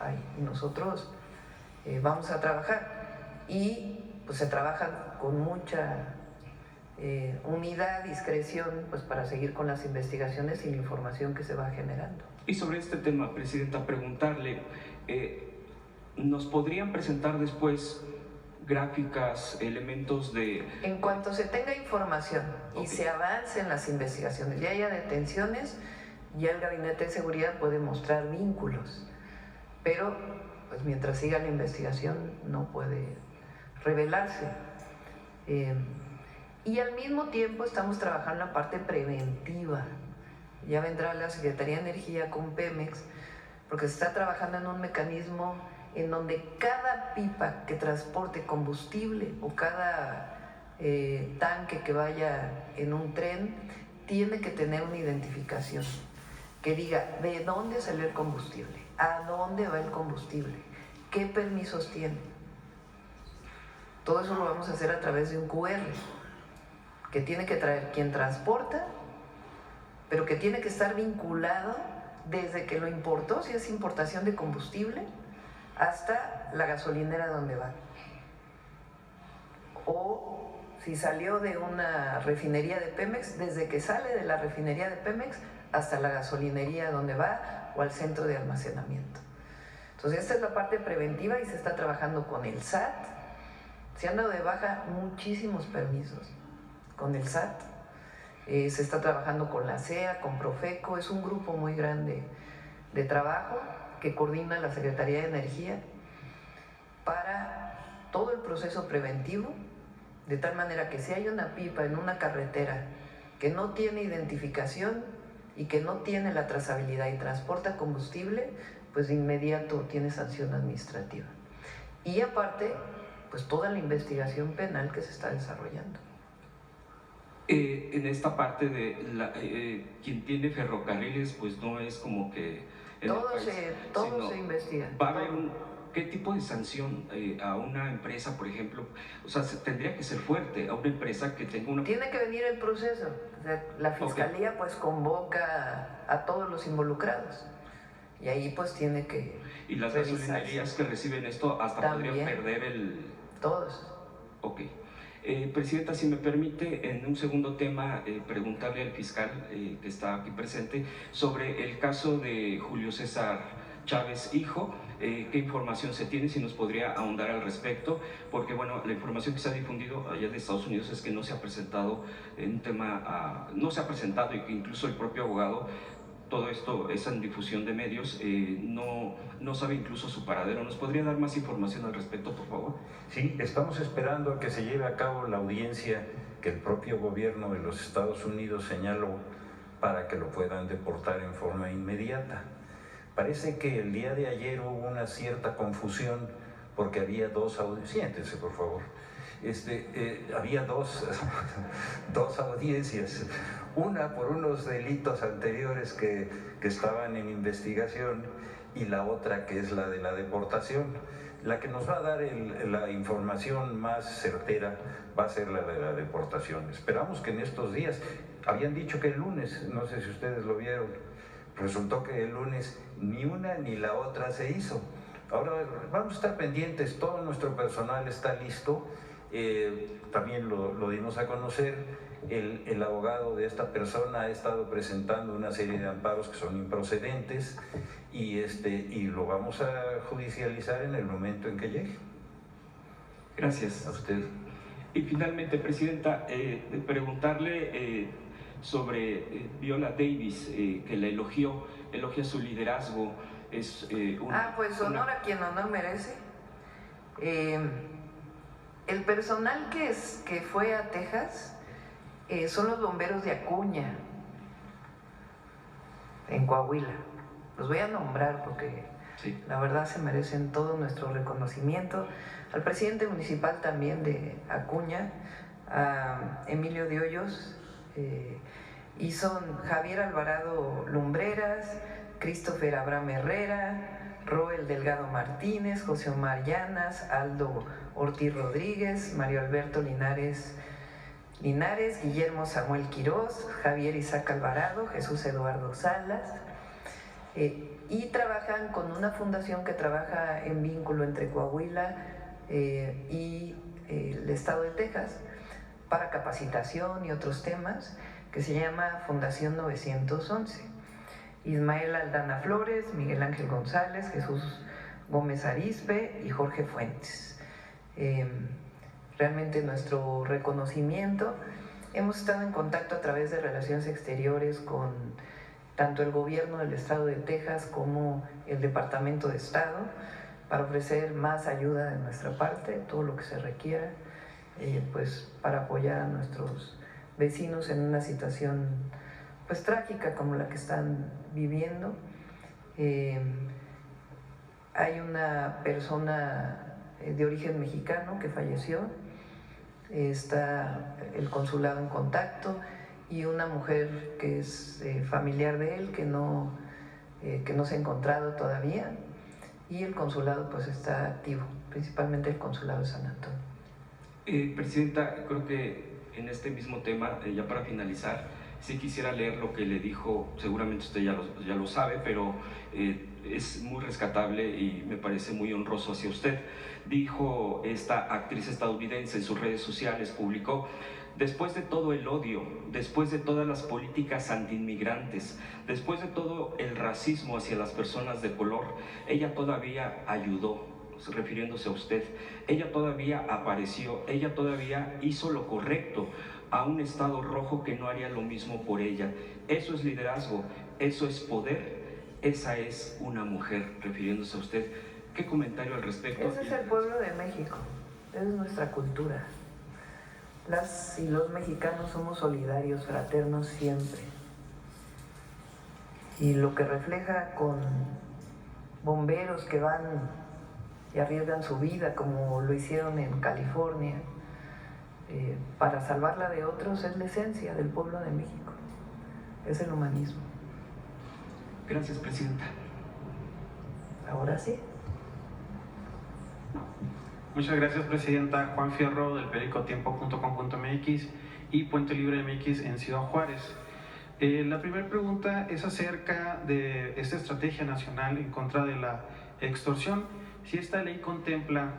hay. Y nosotros vamos a trabajar. Y pues se trabaja con mucha unidad, discreción, pues para seguir con las investigaciones y la información que se va generando. Y sobre este tema, Presidenta, preguntarle, ¿nos podrían presentar después gráficas, elementos de...? En cuanto se tenga información y se avance en las investigaciones, ya haya detenciones, ya el Gabinete de Seguridad puede mostrar vínculos, pero pues mientras siga la investigación no puede revelarse. Y al mismo tiempo estamos trabajando en la parte preventiva. Ya vendrá la Secretaría de Energía con Pemex, porque se está trabajando en un mecanismo en donde cada pipa que transporte combustible o cada tanque que vaya en un tren tiene que tener una identificación que diga de dónde salió el combustible, a dónde va el combustible, qué permisos tiene. Todo eso lo vamos a hacer a través de un QR que tiene que traer quien transporta, pero que tiene que estar vinculado desde que lo importó, si es importación de combustible, hasta la gasolinera donde va. O si salió de una refinería de Pemex, desde que sale de la refinería de Pemex hasta la gasolinería donde va o al centro de almacenamiento. Entonces esta es la parte preventiva y se está trabajando con el SAT. Se han dado de baja muchísimos permisos con el SAT. Se está trabajando con la CEA, con Profeco. Es un grupo muy grande de trabajo que coordina la Secretaría de Energía para todo el proceso preventivo, de tal manera que si hay una pipa en una carretera que no tiene identificación y que no tiene la trazabilidad y transporta combustible, pues de inmediato tiene sanción administrativa. Y aparte, pues toda la investigación penal que se está desarrollando. En esta parte de quien tiene ferrocarriles, pues no es como que todo se investiga. Va a haber ¿qué tipo de sanción a una empresa, por ejemplo? O sea, tendría que ser fuerte a una empresa que tenga una... Tiene que venir el proceso. O sea, la Fiscalía pues convoca a todos los involucrados y ahí pues tiene que... ¿Y las gasolinerías que reciben esto hasta también podrían perder el...? Todos. Ok. Presidenta, si me permite, en un segundo tema, preguntarle al fiscal que está aquí presente sobre el caso de Julio César Chávez, hijo, qué información se tiene, si nos podría ahondar al respecto, porque bueno, la información que se ha difundido allá de Estados Unidos es que no se ha presentado un tema, no se ha presentado y que incluso el propio abogado, todo esto, esa difusión de medios, no sabe incluso su paradero. ¿Nos podría dar más información al respecto, por favor? Sí, estamos esperando a que se lleve a cabo la audiencia que el propio gobierno de los Estados Unidos señaló para que lo puedan deportar en forma inmediata. Parece que el día de ayer hubo una cierta confusión porque había dos audiencias. Siéntese, por favor. Había dos audiencias, una por unos delitos anteriores que estaban en investigación y la otra que es la de la deportación. La que nos va a dar la información más certera va a ser la de la deportación. Esperamos que en estos días, habían dicho que el lunes, no sé si ustedes lo vieron, resultó que el lunes ni una ni la otra se hizo. Ahora vamos a estar pendientes, todo nuestro personal está listo. También lo dimos a conocer, el abogado de esta persona ha estado presentando una serie de amparos que son improcedentes y lo vamos a judicializar en el momento en que llegue. Gracias. A usted. Y finalmente, Presidenta, preguntarle sobre Viola Davis, que la elogia su liderazgo. Pues honor a quien honor merece. El personal que fue a Texas son los bomberos de Acuña, en Coahuila. Los voy a nombrar porque sí, la verdad se merecen todo nuestro reconocimiento. Al presidente municipal también de Acuña, a Emilio de Hoyos, y son Javier Alvarado Lumbreras, Christopher Abraham Herrera, Roel Delgado Martínez, José Omar Llanas, Aldo Ortiz Rodríguez, Mario Alberto Linares, Guillermo Samuel Quirós, Javier Isaac Alvarado, Jesús Eduardo Salas. y trabajan con una fundación que trabaja en vínculo entre Coahuila y el estado de Texas para capacitación y otros temas, que se llama Fundación 911. Ismael Aldana Flores, Miguel Ángel González, Jesús Gómez Arizpe y Jorge Fuentes. Realmente nuestro reconocimiento. Hemos estado en contacto a través de Relaciones Exteriores con tanto el gobierno del estado de Texas como el Departamento de Estado para ofrecer más ayuda de nuestra parte, todo lo que se requiera, pues para apoyar a nuestros vecinos en una situación pues trágica como la que están viviendo. Hay una persona de origen mexicano que falleció, está el consulado en contacto, y una mujer que es familiar de él que no se ha encontrado todavía, y el consulado pues está activo, principalmente el consulado de San Antonio. Presidenta, creo que en este mismo tema, ya para finalizar, sí quisiera leer lo que le dijo, seguramente usted ya lo sabe, pero es muy rescatable y me parece muy honroso hacia usted. Dijo esta actriz estadounidense en sus redes sociales, publicó: después de todo el odio, después de todas las políticas antiinmigrantes, después de todo el racismo hacia las personas de color, ella todavía ayudó, refiriéndose a usted, ella todavía apareció, ella todavía hizo lo correcto a un estado rojo que no haría lo mismo por ella. Eso es liderazgo, eso es poder, esa es una mujer, refiriéndose a usted. ¿Qué comentario al respecto? Ese es el pueblo de México, esa es nuestra cultura. Las y los mexicanos somos solidarios, fraternos siempre. Y lo que refleja con bomberos que van y arriesgan su vida, como lo hicieron en California, para salvarla de otros, es la esencia del pueblo de México, es el humanismo. Gracias, Presidenta. Ahora sí. Muchas gracias, Presidenta. Juan Fierro, del periódico tiempo.com.mx y Puente Libre MX en Ciudad Juárez. La primera pregunta es acerca de esta estrategia nacional en contra de la extorsión. Si esta ley contempla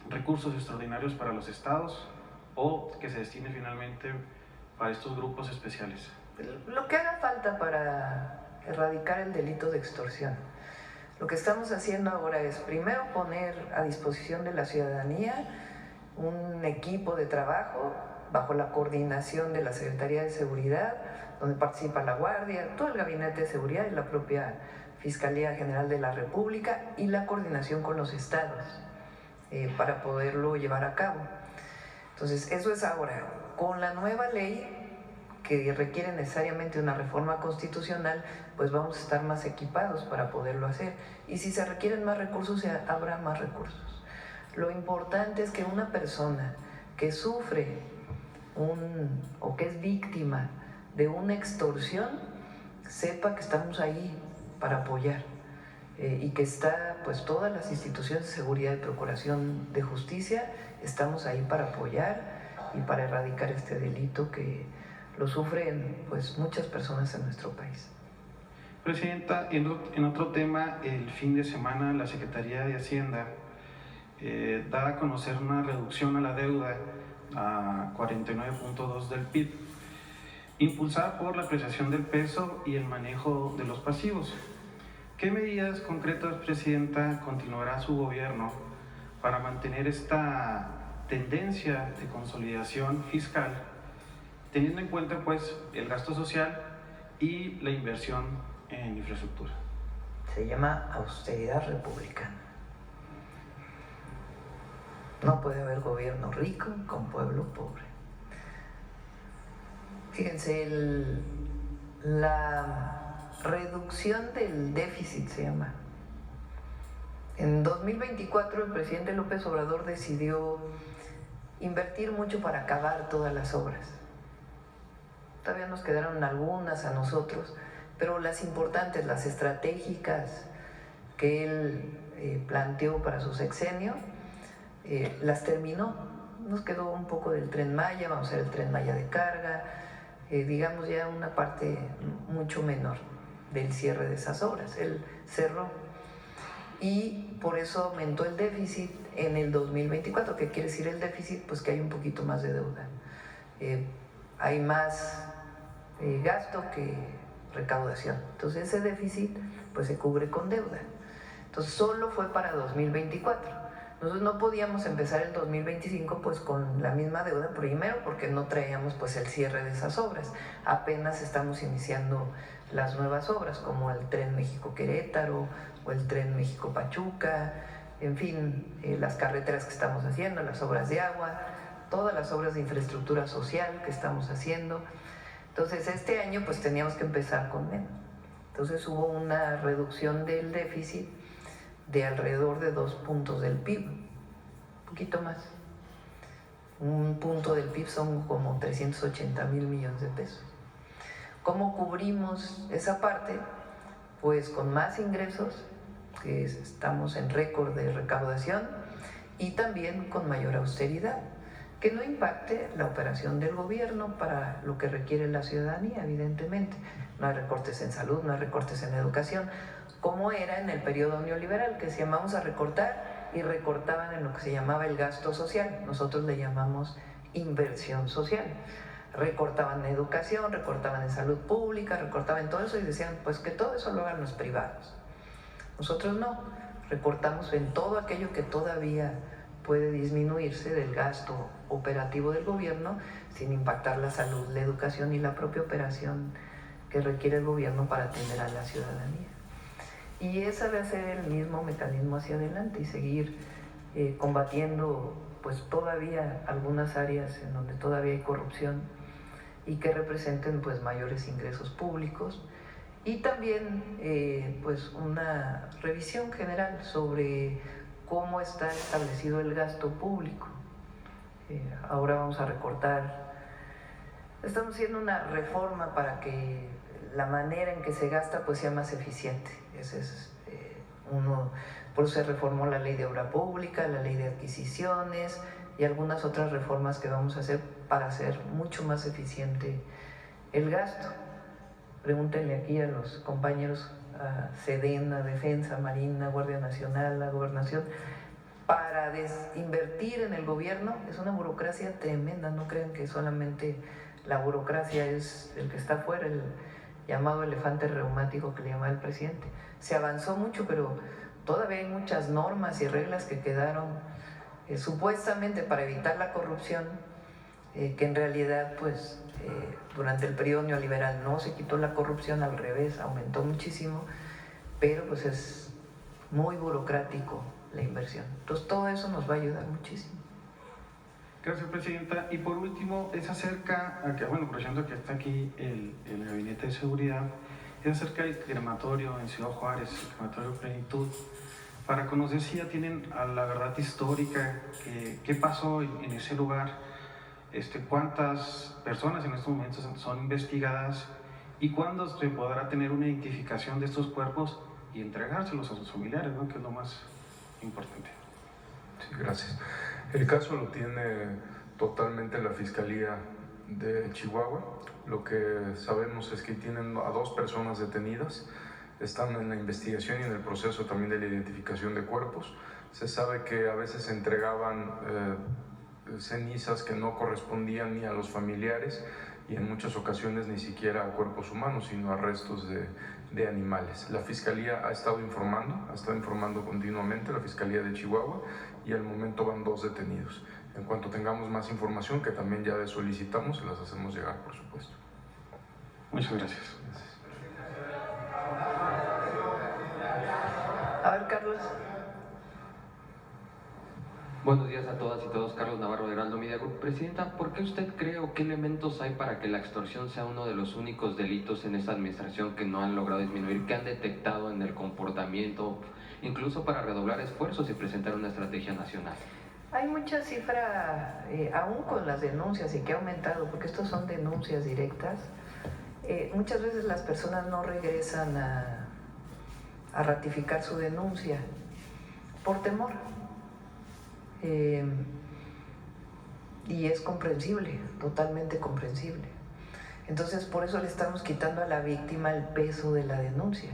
recursos extraordinarios para los estados o que se destine finalmente para estos grupos especiales. Lo que haga falta para erradicar el delito de extorsión. Lo que estamos haciendo ahora es primero poner a disposición de la ciudadanía un equipo de trabajo bajo la coordinación de la Secretaría de Seguridad, donde participa la Guardia, todo el Gabinete de Seguridad y la propia Fiscalía General de la República, y la coordinación con los estados para poderlo llevar a cabo. Entonces, eso es ahora. Con la nueva ley, que requiere necesariamente una reforma constitucional, pues vamos a estar más equipados para poderlo hacer. Y si se requieren más recursos, habrá más recursos. Lo importante es que una persona que sufre o que es víctima de una extorsión sepa que estamos ahí para apoyar y que está, pues todas las instituciones de seguridad y procuración de justicia estamos ahí para apoyar y para erradicar este delito que lo sufren pues muchas personas en nuestro país. Presidenta, en otro tema, el fin de semana la Secretaría de Hacienda da a conocer una reducción a la deuda a 49.2 del PIB, impulsada por la apreciación del peso y el manejo de los pasivos. ¿Qué medidas concretas, Presidenta, continuará su gobierno para mantener esta tendencia de consolidación fiscal, teniendo en cuenta pues el gasto social y la inversión en infraestructura? Se llama austeridad republicana. No puede haber gobierno rico con pueblo pobre. Fíjense, la reducción del déficit se llama. En 2024 el presidente López Obrador decidió invertir mucho para acabar todas las obras. Todavía nos quedaron algunas a nosotros, pero las importantes, las estratégicas que él planteó para su sexenio, las terminó. Nos quedó un poco del Tren Maya, vamos a hacer el Tren Maya de carga, digamos ya una parte mucho menor. del cierre de esas obras. Él cerró y por eso aumentó el déficit en el 2024. ¿Qué quiere decir el déficit? Pues que hay un poquito más de deuda. Hay más gasto que recaudación. Entonces ese déficit pues se cubre con deuda. Entonces solo fue para 2024. Nosotros no podíamos empezar el 2025 pues con la misma deuda, primero porque no traíamos pues el cierre de esas obras. Apenas estamos iniciando las nuevas obras como el Tren México-Querétaro o el Tren México-Pachuca, en fin, las carreteras que estamos haciendo, las obras de agua, todas las obras de infraestructura social que estamos haciendo. Entonces este año pues teníamos que empezar con menos. Entonces hubo una reducción del déficit de alrededor de 2 puntos del PIB, un poquito más. Un punto del PIB son como 380,000 millones de pesos. ¿Cómo cubrimos esa parte? Pues con más ingresos, que estamos en récord de recaudación, y también con mayor austeridad, que no impacte la operación del gobierno para lo que requiere la ciudadanía, evidentemente. No hay recortes en salud, no hay recortes en educación, como era en el periodo neoliberal, que se llamamos a recortar y recortaban en lo que se llamaba el gasto social. Nosotros le llamamos inversión social. Recortaban en educación, recortaban en salud pública, recortaban en todo eso y decían pues que todo eso lo hagan los privados. Nosotros no, recortamos en todo aquello que todavía puede disminuirse del gasto operativo del gobierno sin impactar la salud, la educación y la propia operación que requiere el gobierno para atender a la ciudadanía. Y ese va a ser el mismo mecanismo hacia adelante y seguir combatiendo pues todavía algunas áreas en donde todavía hay corrupción y que representen pues mayores ingresos públicos, y también pues una revisión general sobre cómo está establecido el gasto público. Ahora vamos a recortar, estamos haciendo una reforma para que la manera en que se gasta pues sea más eficiente. Ese es por eso se reformó la ley de obra pública, la ley de adquisiciones y algunas otras reformas que vamos a hacer para hacer mucho más eficiente el gasto. Pregúntenle aquí a los compañeros, a Sedena, Defensa, Marina, Guardia Nacional, la Gobernación. Para invertir en el gobierno es una burocracia tremenda. No crean que solamente la burocracia es el que está afuera, el llamado elefante reumático que le llama el presidente. Se avanzó mucho, pero todavía hay muchas normas y reglas que quedaron supuestamente para evitar la corrupción, que en realidad pues durante el periodo neoliberal no se quitó la corrupción, al revés, aumentó muchísimo, pero pues es muy burocrático la inversión. Entonces todo eso nos va a ayudar muchísimo. Gracias, Presidenta. Y por último, es acerca, a que, bueno, aprovechando que está aquí el Gabinete de Seguridad, es acerca del crematorio en Ciudad Juárez, el crematorio Plenitud, para conocer si ya tienen la verdad histórica, qué pasó en ese lugar, cuántas personas en estos momentos son investigadas y cuándo se podrá tener una identificación de estos cuerpos y entregárselos a sus familiares, ¿no? Que es lo más importante. Sí, gracias. El caso lo tiene totalmente la Fiscalía de Chihuahua. Lo que sabemos es que tienen a 2 personas detenidas, están en la investigación y en el proceso también de la identificación de cuerpos. Se sabe que a veces se entregaban cenizas que no correspondían ni a los familiares y en muchas ocasiones ni siquiera a cuerpos humanos, sino a restos de animales. La Fiscalía ha estado informando continuamente, la Fiscalía de Chihuahua, y al momento van 2 detenidos. En cuanto tengamos más información, que también ya solicitamos, se las hacemos llegar, por supuesto. Muchas gracias. A ver, Carlos. Buenos días a todas y todos, Carlos Navarro de Heraldo Media Group. Presidenta, ¿por qué usted cree o qué elementos hay para que la extorsión sea uno de los únicos delitos en esta administración que no han logrado disminuir, que han detectado en el comportamiento, incluso para redoblar esfuerzos y presentar una estrategia nacional? Hay mucha cifra, aún con las denuncias, y que ha aumentado, porque estos son denuncias directas. Muchas veces las personas no regresan a ratificar su denuncia por temor. Y es comprensible, totalmente comprensible. Entonces, por eso le estamos quitando a la víctima el peso de la denuncia,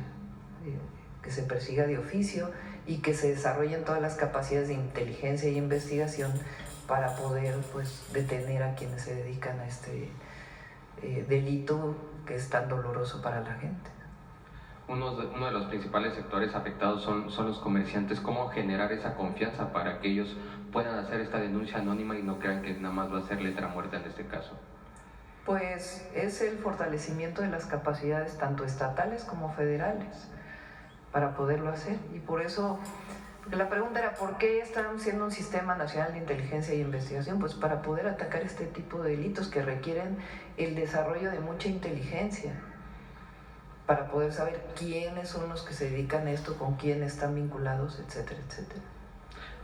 que se persiga de oficio y que se desarrollen todas las capacidades de inteligencia y investigación para poder, pues, detener a quienes se dedican a este delito que es tan doloroso para la gente. Uno de los principales sectores afectados son los comerciantes. ¿Cómo generar esa confianza para que ellos puedan hacer esta denuncia anónima y no crean que nada más va a ser letra muerta en este caso? Pues es el fortalecimiento de las capacidades tanto estatales como federales para poderlo hacer. Y por eso, porque la pregunta era ¿por qué estamos siendo un sistema nacional de inteligencia y investigación? Pues para poder atacar este tipo de delitos que requieren el desarrollo de mucha inteligencia, para poder saber quiénes son los que se dedican a esto, con quién están vinculados, etcétera, etcétera.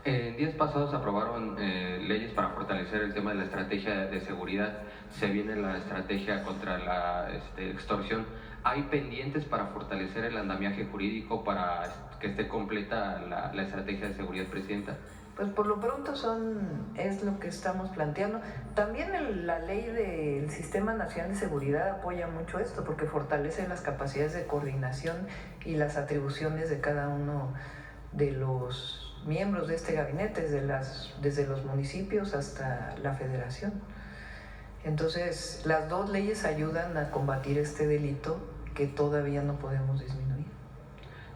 En días pasados aprobaron leyes para fortalecer el tema de la estrategia de seguridad. Se viene la estrategia contra la extorsión. ¿Hay pendientes para fortalecer el andamiaje jurídico para que esté completa la estrategia de seguridad, Presidenta? Pues por lo pronto es lo que estamos planteando. También la ley del Sistema Nacional de Seguridad apoya mucho esto, porque fortalece las capacidades de coordinación y las atribuciones de cada uno de los miembros de este gabinete, desde los municipios hasta la federación. Entonces, las dos leyes ayudan a combatir este delito que todavía no podemos disminuir.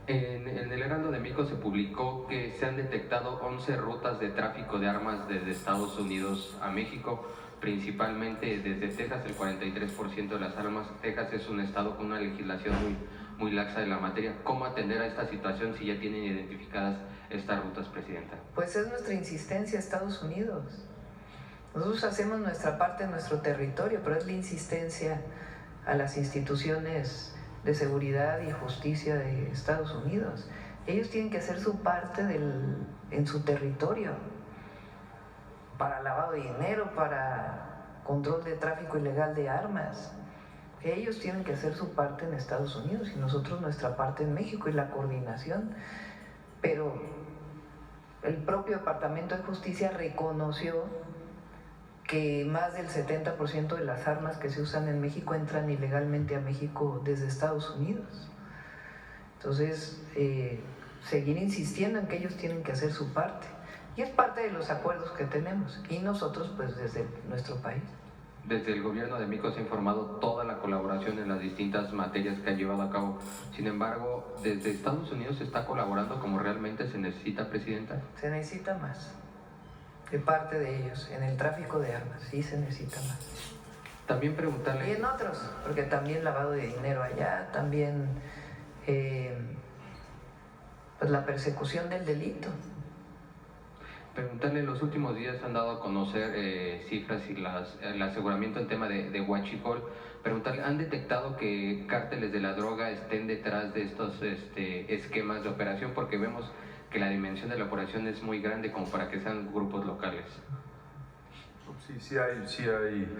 En el Heraldo de México se publicó que se han detectado 11 rutas de tráfico de armas desde Estados Unidos a México, principalmente desde Texas, el 43% de las armas. Texas es un estado con una legislación muy laxa de la materia. ¿Cómo atender a esta situación si ya tienen identificadas estas rutas, Presidenta? Pues es nuestra insistencia a Estados Unidos. Nosotros hacemos nuestra parte en nuestro territorio, pero es la insistencia a las instituciones de seguridad y justicia de Estados Unidos. Ellos tienen que hacer su parte en su territorio para lavado de dinero, para control de tráfico ilegal de armas. Ellos tienen que hacer su parte en Estados Unidos y nosotros nuestra parte en México y la coordinación. Pero el propio Departamento de Justicia reconoció que más del 70% de las armas que se usan en México entran ilegalmente a México desde Estados Unidos. Entonces, seguir insistiendo en que ellos tienen que hacer su parte. Y es parte de los acuerdos que tenemos. Y nosotros, pues, desde nuestro país. Desde el gobierno de México se ha informado toda la colaboración en las distintas materias que han llevado a cabo. Sin embargo, desde Estados Unidos se está colaborando como realmente se necesita, Presidenta. Se necesita más de parte de ellos en el tráfico de armas, sí se necesita más. También preguntarle... Y en otros, porque también lavado de dinero allá, también pues la persecución del delito. Preguntarle, en los últimos días han dado a conocer cifras y el aseguramiento en tema de huachicol. Preguntarle, ¿han detectado que cárteles de la droga estén detrás de estos esquemas de operación? Porque vemos que la dimensión de la operación es muy grande como para que sean grupos locales. Sí hay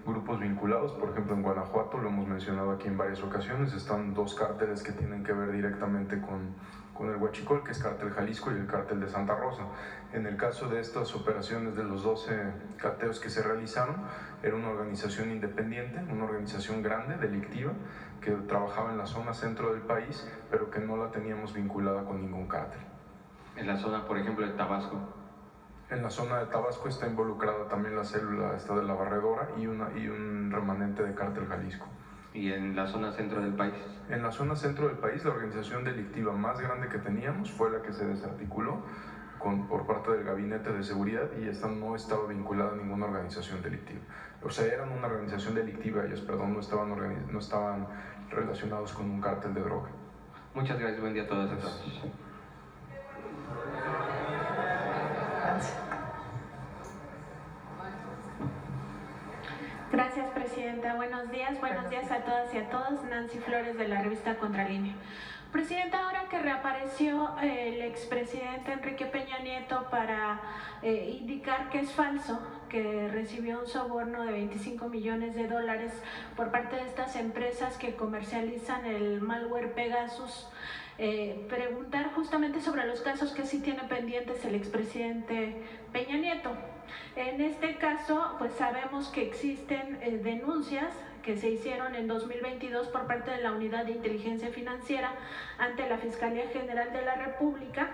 grupos vinculados. Por ejemplo, en Guanajuato, lo hemos mencionado aquí en varias ocasiones, están dos cárteles que tienen que ver directamente con el huachicol, que es Cártel Jalisco y el Cártel de Santa Rosa. En el caso de estas operaciones, de los 12 cateos que se realizaron, era una organización independiente, una organización grande, delictiva, que trabajaba en la zona centro del país, pero que no la teníamos vinculada con ningún cártel. En la zona, por ejemplo, de Tabasco. En la zona de Tabasco está involucrada también la célula esta de la Barredora y un remanente de Cártel Jalisco. ¿Y en la zona centro del país? En la zona centro del país, la organización delictiva más grande que teníamos fue la que se desarticuló por parte del Gabinete de Seguridad, y esta no estaba vinculada a ninguna organización delictiva. O sea, eran una organización delictiva ellos, perdón, no estaban relacionados con un cártel de droga. Muchas gracias, buen día a todas y todos. Gracias, Presidenta. Buenos días a todas y a todos. Nancy Flores, de la revista Contralínea. Presidenta, ahora que reapareció el expresidente Enrique Peña Nieto para indicar que es falso, que recibió un soborno de $25 millones por parte de estas empresas que comercializan el malware Pegasus, preguntar justamente sobre los casos que sí tiene pendientes el expresidente Peña Nieto. En este caso, pues sabemos que existen denuncias que se hicieron en 2022 por parte de la Unidad de Inteligencia Financiera ante la Fiscalía General de la República,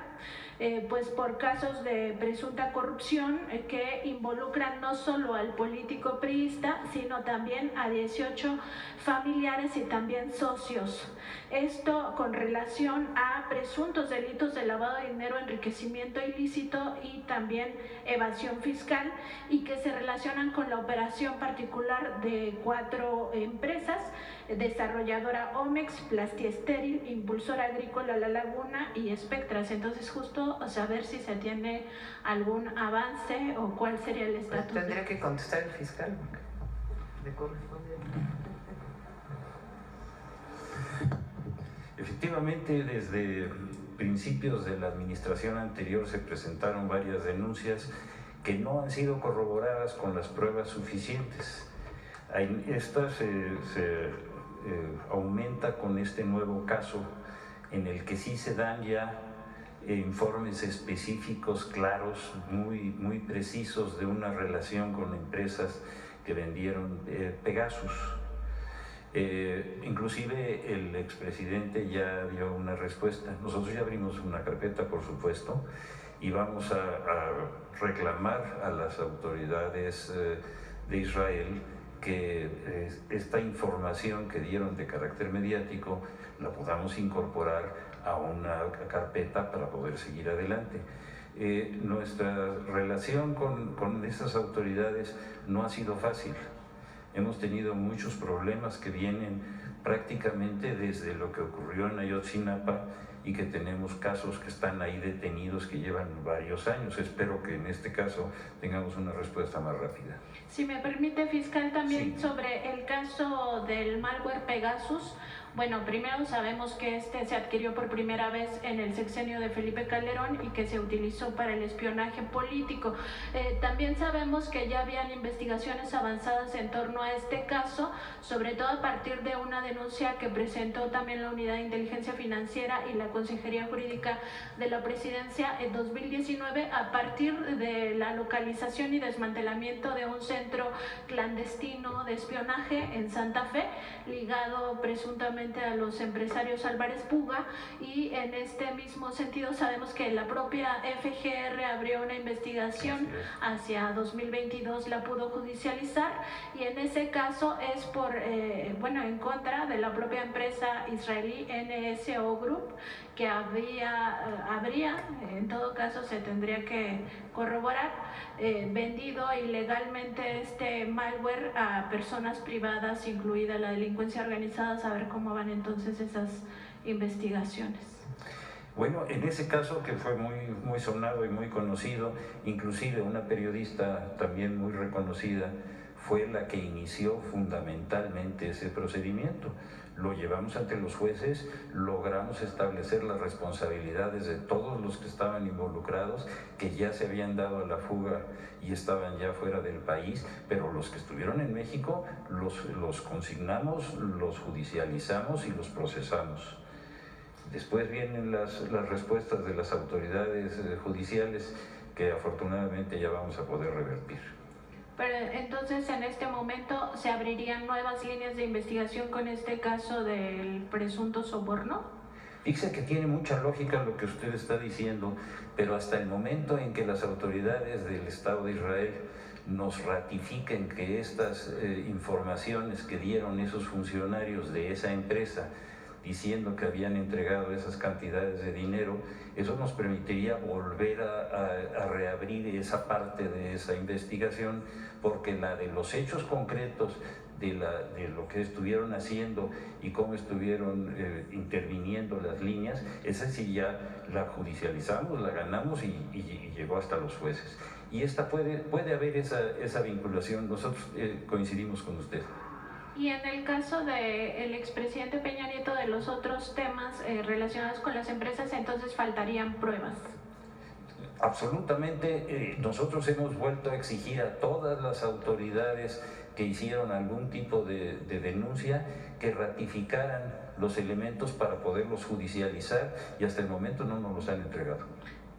pues por casos de presunta corrupción que involucran no solo al político priista, sino también a 18 familiares y también socios. Esto con relación a presuntos delitos de lavado de dinero, enriquecimiento ilícito y también evasión fiscal, y que se relacionan con la operación particular de 4 empresas: desarrolladora Omex, Plastiestéril, Impulsora Agrícola La Laguna y Espectras. Entonces, justo saber si se tiene algún avance o cuál sería el estatus. Tendría que contestar el fiscal. ¿Le corresponde? Efectivamente, desde principios de la administración anterior se presentaron varias denuncias que no han sido corroboradas con las pruebas suficientes. Esta se aumenta con este nuevo caso en el que sí se dan ya informes específicos, claros, muy precisos de una relación con empresas que vendieron Pegasus. Inclusive el expresidente ya dio una respuesta. Nosotros ya abrimos una carpeta, por supuesto, y vamos a reclamar a las autoridades de Israel que esta información que dieron de carácter mediático la podamos incorporar a una carpeta para poder seguir adelante. Nuestra relación con esas autoridades no ha sido fácil. Hemos tenido muchos problemas que vienen prácticamente desde lo que ocurrió en Ayotzinapa y que tenemos casos que están ahí detenidos que llevan varios años. Espero que en este caso tengamos una respuesta más rápida. Si me permite, fiscal, también Sí. sobre el caso del malware Pegasus. Bueno, primero sabemos que este se adquirió por primera vez en el sexenio de Felipe Calderón y que se utilizó para el espionaje político. También sabemos que ya habían investigaciones avanzadas en torno a este caso, sobre todo a partir de una denuncia que presentó también la Unidad de Inteligencia Financiera y la Consejería Jurídica de la Presidencia en 2019, a partir de la localización y desmantelamiento de un centro clandestino de espionaje en Santa Fe, ligado presuntamente a los empresarios Álvarez Puga, y en este mismo sentido sabemos que la propia FGR abrió una investigación hacia 2022, la pudo judicializar, y en ese caso es por, en contra de la propia empresa israelí NSO Group, que habría, en todo caso se tendría que corroborar, vendido ilegalmente este malware a personas privadas, incluida la delincuencia organizada. Saber cómo van entonces esas investigaciones. Bueno, en ese caso que fue muy sonado y muy conocido, inclusive una periodista también muy reconocida fue la que inició fundamentalmente ese procedimiento. Lo llevamos ante los jueces, logramos establecer las responsabilidades de todos los que estaban involucrados, que ya se habían dado a la fuga y estaban ya fuera del país, pero los que estuvieron en México los consignamos, los judicializamos y los procesamos. Después vienen las respuestas de las autoridades judiciales que afortunadamente ya vamos a poder revertir. Pero entonces en este momento se abrirían nuevas líneas de investigación con este caso del presunto soborno. Fíjese que tiene mucha lógica lo que usted está diciendo, pero hasta el momento en que las autoridades del Estado de Israel nos ratifiquen que estas informaciones que dieron esos funcionarios de esa empresa diciendo que habían entregado esas cantidades de dinero, eso nos permitiría volver a reabrir esa parte de esa investigación, porque la de los hechos concretos de lo que estuvieron haciendo y cómo estuvieron interviniendo las líneas, esa sí ya la judicializamos, la ganamos y llegó hasta los jueces. Y esta puede haber esa vinculación, nosotros coincidimos con usted. Y en el caso del expresidente Peña Nieto, de los otros temas relacionados con las empresas, entonces faltarían pruebas. Absolutamente, nosotros hemos vuelto a exigir a todas las autoridades que hicieron algún tipo de denuncia que ratificaran los elementos para poderlos judicializar, y hasta el momento no nos los han entregado.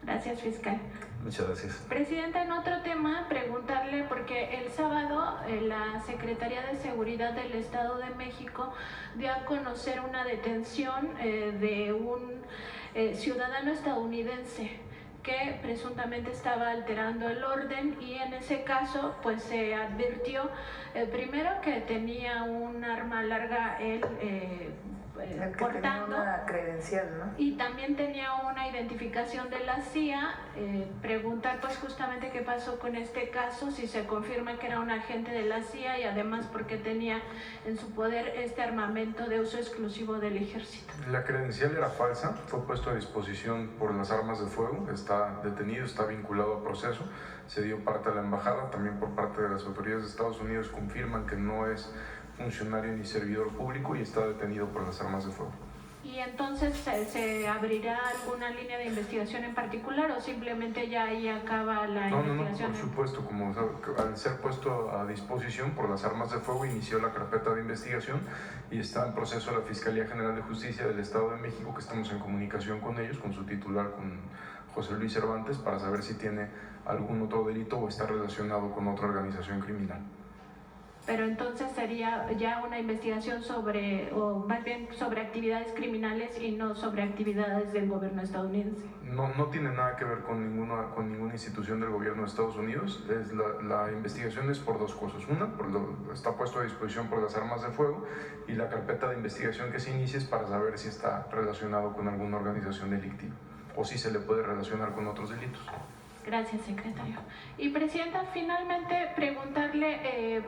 Gracias, fiscal. Muchas gracias. Presidenta, en otro tema, preguntarle, porque el sábado la Secretaría de Seguridad del Estado de México dio a conocer una detención de un ciudadano estadounidense que presuntamente estaba alterando el orden, y en ese caso pues se advirtió primero que tenía un arma larga portando, tenía una credencial, ¿no? y también tenía una identificación de la CIA. Preguntar pues justamente qué pasó con este caso, si se confirma que era un agente de la CIA, y además porque tenía en su poder este armamento de uso exclusivo del ejército. La credencial era falsa, fue puesto a disposición por las armas de fuego, está detenido, está vinculado a proceso, se dio parte a la embajada, también por parte de las autoridades de Estados Unidos confirman que no es funcionario ni servidor público y está detenido por las armas de fuego. ¿Y entonces se abrirá alguna línea de investigación en particular o simplemente ya ahí acaba la investigación? No, por supuesto, como al ser puesto a disposición por las armas de fuego, inició la carpeta de investigación y está en proceso la Fiscalía General de Justicia del Estado de México, que estamos en comunicación con ellos, con su titular, con José Luis Cervantes, para saber si tiene algún otro delito o está relacionado con otra organización criminal. Pero entonces sería ya una investigación sobre, o más bien sobre actividades criminales y no sobre actividades del gobierno estadounidense. No tiene nada que ver con ninguna institución del gobierno de Estados Unidos. La investigación es por dos cosas. Una, está puesto a disposición por las armas de fuego, y la carpeta de investigación que se inicia es para saber si está relacionado con alguna organización delictiva o si se le puede relacionar con otros delitos. Gracias, secretario. Y Presidenta, finalmente preguntarle,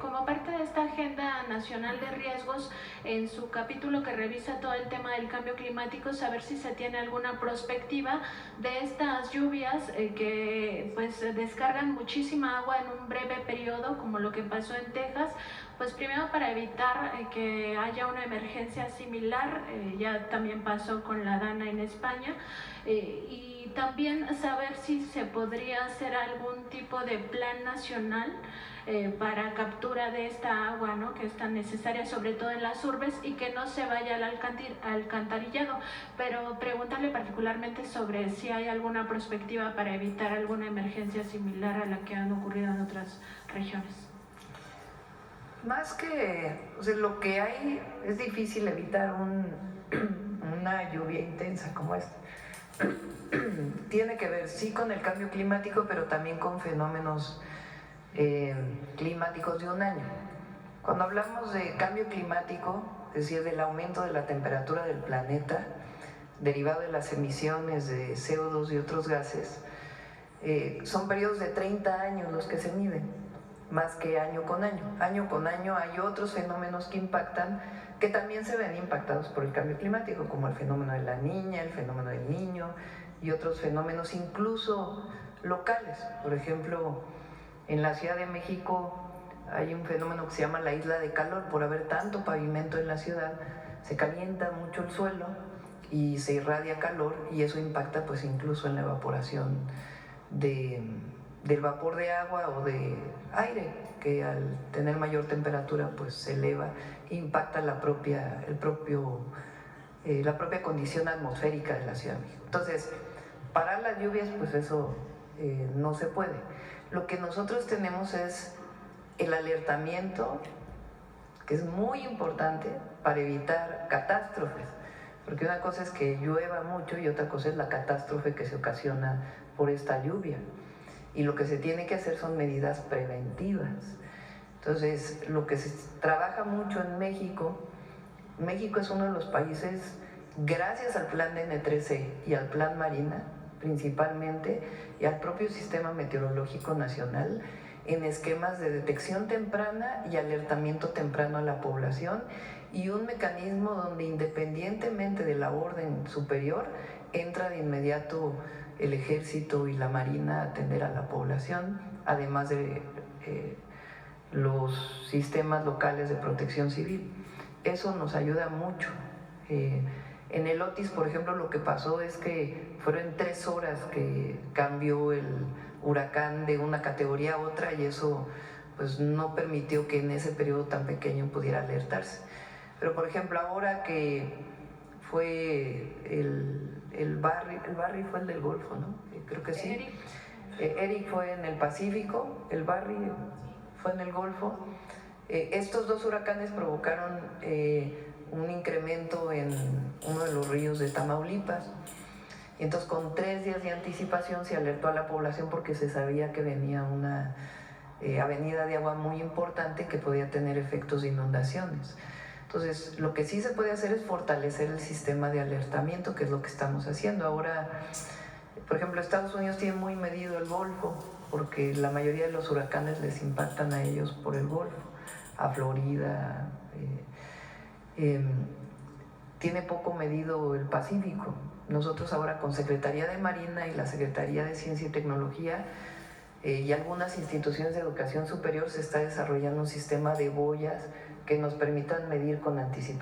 como parte de esta Agenda Nacional de Riesgos, en su capítulo que revisa todo el tema del cambio climático, saber si se tiene alguna perspectiva de estas lluvias que pues descargan muchísima agua en un breve periodo, como lo que pasó en Texas. Pues primero, para evitar que haya una emergencia similar, ya también pasó con la Dana en España, y también saber si se podría hacer algún tipo de plan nacional para captura de esta agua, ¿no?, que es tan necesaria, sobre todo en las urbes, y que no se vaya al alcantarillado. Pero preguntarle particularmente sobre si hay alguna perspectiva para evitar alguna emergencia similar a la que han ocurrido en otras regiones. Más que, lo que hay, es difícil evitar una lluvia intensa como esta. Tiene que ver, sí, con el cambio climático, pero también con fenómenos climáticos de un año. Cuando hablamos de cambio climático, es decir, del aumento de la temperatura del planeta, derivado de las emisiones de CO2 y otros gases, son periodos de 30 años los que se miden, más que año con año. Año con año hay otros fenómenos que impactan, que también se ven impactados por el cambio climático, como el fenómeno de la niña, el fenómeno del niño y otros fenómenos incluso locales. Por ejemplo, en la Ciudad de México hay un fenómeno que se llama la isla de calor. Por haber tanto pavimento en la ciudad, se calienta mucho el suelo y se irradia calor, y eso impacta pues incluso en la evaporación del vapor de agua o de aire, que al tener mayor temperatura pues se eleva e impacta la propia condición atmosférica de la Ciudad de México. Entonces, parar las lluvias, pues eso no se puede. Lo que nosotros tenemos es el alertamiento, que es muy importante para evitar catástrofes, porque una cosa es que llueva mucho y otra cosa es la catástrofe que se ocasiona por esta lluvia. Y lo que se tiene que hacer son medidas preventivas. Entonces, lo que se trabaja mucho en México es uno de los países, gracias al plan de N3C y al plan Marina principalmente, y al propio Sistema Meteorológico Nacional, en esquemas de detección temprana y alertamiento temprano a la población, y un mecanismo donde, independientemente de la orden superior, entra de inmediato el Ejército y la Marina a atender a la población, además de los sistemas locales de protección civil. Eso nos ayuda mucho. En el Otis, por ejemplo, lo que pasó es que fueron 3 horas que cambió el huracán de una categoría a otra, y eso pues no permitió que en ese periodo tan pequeño pudiera alertarse. Pero por ejemplo, ahora que fue el Barry fue el del Golfo, ¿no? Creo que sí. Eric fue en el Pacífico, el Barry fue en el Golfo. Estos dos huracanes provocaron un incremento en uno de los ríos de Tamaulipas. Y entonces con 3 días de anticipación se alertó a la población porque se sabía que venía una avenida de agua muy importante que podía tener efectos de inundaciones. Entonces, lo que sí se puede hacer es fortalecer el sistema de alertamiento, que es lo que estamos haciendo. Ahora, por ejemplo, Estados Unidos tiene muy medido el Golfo, porque la mayoría de los huracanes les impactan a ellos por el Golfo, a Florida. Tiene poco medido el Pacífico. Nosotros ahora con Secretaría de Marina y la Secretaría de Ciencia y Tecnología y algunas instituciones de educación superior se está desarrollando un sistema de boyas que nos permitan medir con anticipación